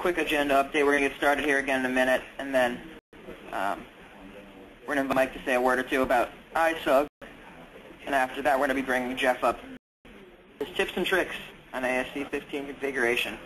quick agenda update. We're going to get started here again in a minute, and then we're going to invite Mike to say a word or two about ISUG, and after that we're going to be bringing Jeff up. His tips and tricks on ASE 15 configuration.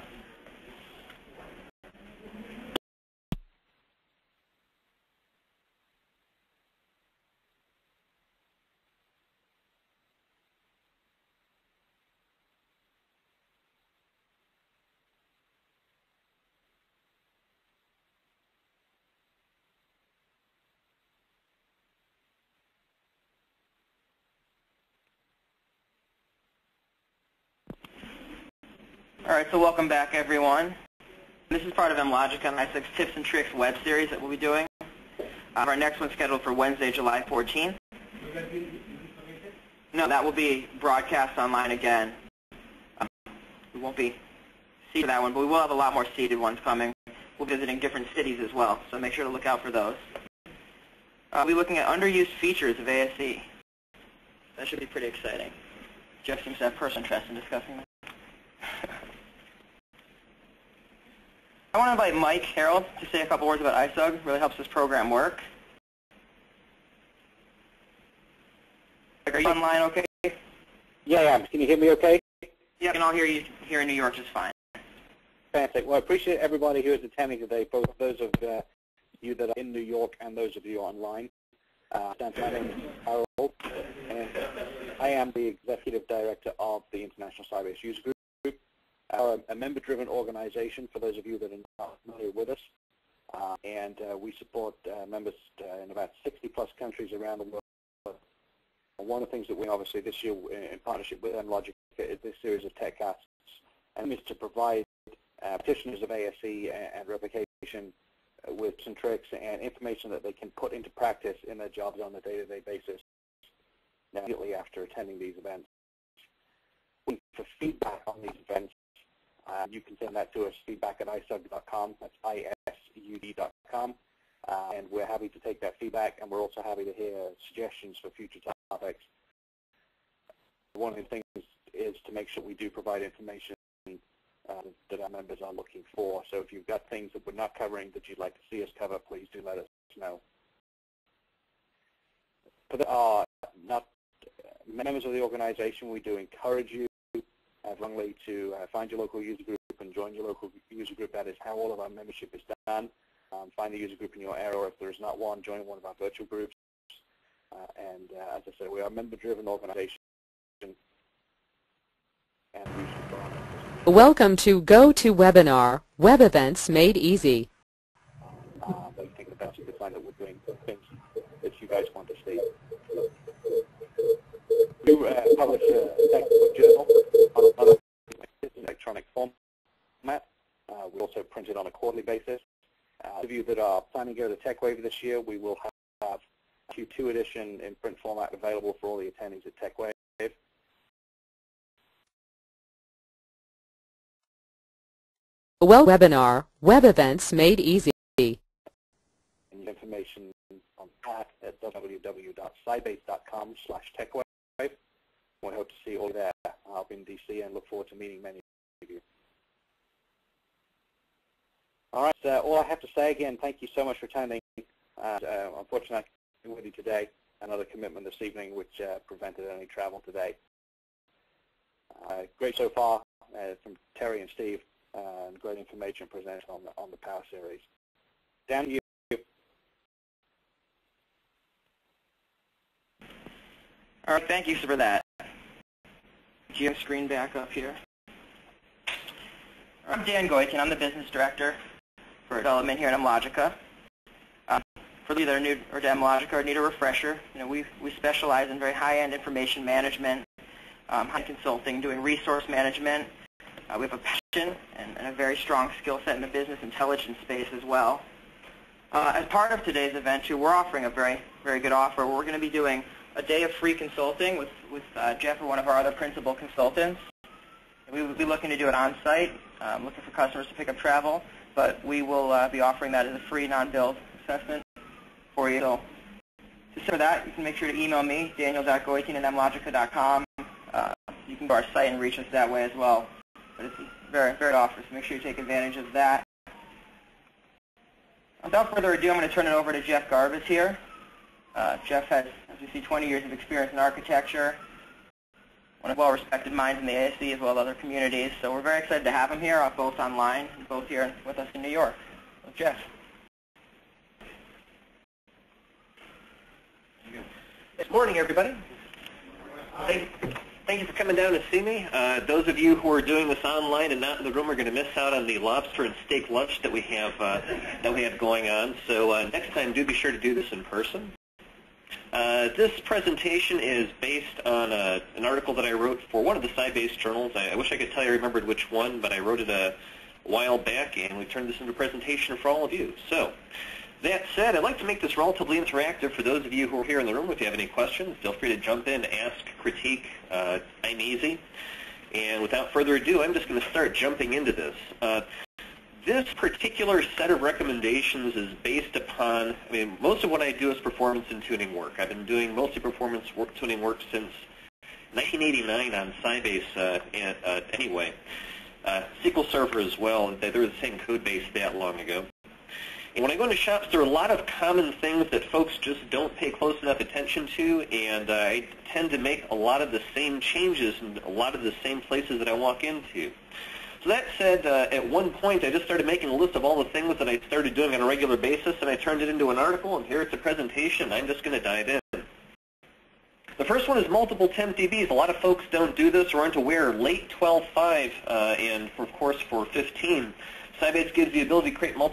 All right, so welcome back, everyone. This is part of mLogica and ISUG's Tips and Tricks web series that we'll be doing. Our next one's scheduled for Wednesday, July 14th. No, that will be broadcast online again. We won't be seated for that one, but we will have a lot more seated ones coming. We'll be visiting different cities as well, so make sure to look out for those. We'll be looking at underused features of ASE. That should be pretty exciting. Jeff seems to have personal interest in discussing that. I want to invite Mike Harold to say a couple words about ISUG. It really helps this program work. Are you online okay? Yeah, I am. Can you hear me okay? Yeah, I can all hear you here in New York just fine. Fantastic. Well, I appreciate everybody who is attending today, both those of you that are in New York and those of you online. My name is Harold, and I am the Executive Director of the International Sybase User Group. We're a member-driven organization, for those of you that are not familiar with us, and we support members in about 60-plus countries around the world. One of the things that we obviously this year in partnership with mLogica is this series of tech casts, and is to provide practitioners of ASE and replication with some tricks and information that they can put into practice in their jobs on a day-to-day basis immediately after attending these events. For feedback on these events, you can send that to us, feedback@isug.com. That's ISUG.com. And we're happy to take that feedback, and we're also happy to hear suggestions for future topics. One of the things is to make sure we do provide information that our members are looking for. So if you've got things that we're not covering that you'd like to see us cover, please do let us know. For the not members of the organization, we do encourage you strongly to find your local user group and join your local user group. That is how all of our membership is done. Find a user group in your area, or if there is not one, join one of our virtual groups. And as I said, we are a member-driven organization. And we should Welcome to GoToWebinar, Web Events Made Easy. I think that that's a good sign that we're doing things that you guys want to see. We publish a technical journal on an electronic format. We also print it on a quarterly basis. Those of you that are planning to go to TechWave this year, we will have Q2 edition in print format available for all the attendees at TechWave. Webinar, Web Events Made Easy. And information on that at www.sybase.com/techwave. We hope to see you all there. I'll be in DC and look forward to meeting many of you. All right, so all I have to say again, thank you so much for attending. Unfortunately, I can't be with you today. Another commitment this evening which prevented any travel today. Great so far from Terry and Steve, and great information presented on the Power Series. Down to you. All right, thank you for that. Do you have screen back up here? I'm Dan Goykin. I'm the business director for development here at mLogica. For those that are new or to mLogica or need a refresher, we specialize in very high-end information management, high consulting, doing resource management. We have a passion and a very strong skill set in the business intelligence space as well. As part of today's event, too, we're offering a very, very good offer. We're going to be doing a day of free consulting with Jeff or one of our other principal consultants. We will be looking to do it on-site, looking for customers to pick up travel, but we will be offering that as a free non-billed assessment for you. So to for that, you can make sure to email me, daniel.goykin@mlogica.com. You can go to our site and reach us that way as well. But it's a very, very offer, so make sure you take advantage of that. Without further ado, I'm going to turn it over to Jeff Garbus here. Jeff has, as we see, 20 years of experience in architecture, one of well-respected minds in the ASE as well as other communities. So we're very excited to have him here, both online and both here with us in New York. So Jeff. Good morning, everybody. Thank you for coming down to see me. Those of you who are doing this online and not in the room are going to miss out on the lobster and steak lunch that we have going on. So next time, do be sure to do this in person. This presentation is based on an article that I wrote for one of the Sybase journals. I wish I could tell you I remembered which one, but I wrote it a while back, and we turned this into a presentation for all of you. So that said, I'd like to make this relatively interactive for those of you who are here in the room. If you have any questions, feel free to jump in, ask, critique. I'm easy. And without further ado, I'm just going to start jumping into this. This particular set of recommendations is based upon, most of what I do is performance and tuning work. I've been doing mostly performance tuning work since 1989 on Sybase anyway. SQL Server as well. They were the same code base that long ago. And when I go into shops, there are a lot of common things that folks just don't pay close enough attention to, and I tend to make a lot of the same changes in a lot of the same places that I walk into. So that said, at one point I just started making a list of all the things that I started doing on a regular basis, and I turned it into an article, and here it's a presentation. I'm just going to dive in. The first one is multiple temp DBs. A lot of folks don't do this or aren't aware. Late 12.5 and, of course, for 15, Sybase gives the ability to create multiple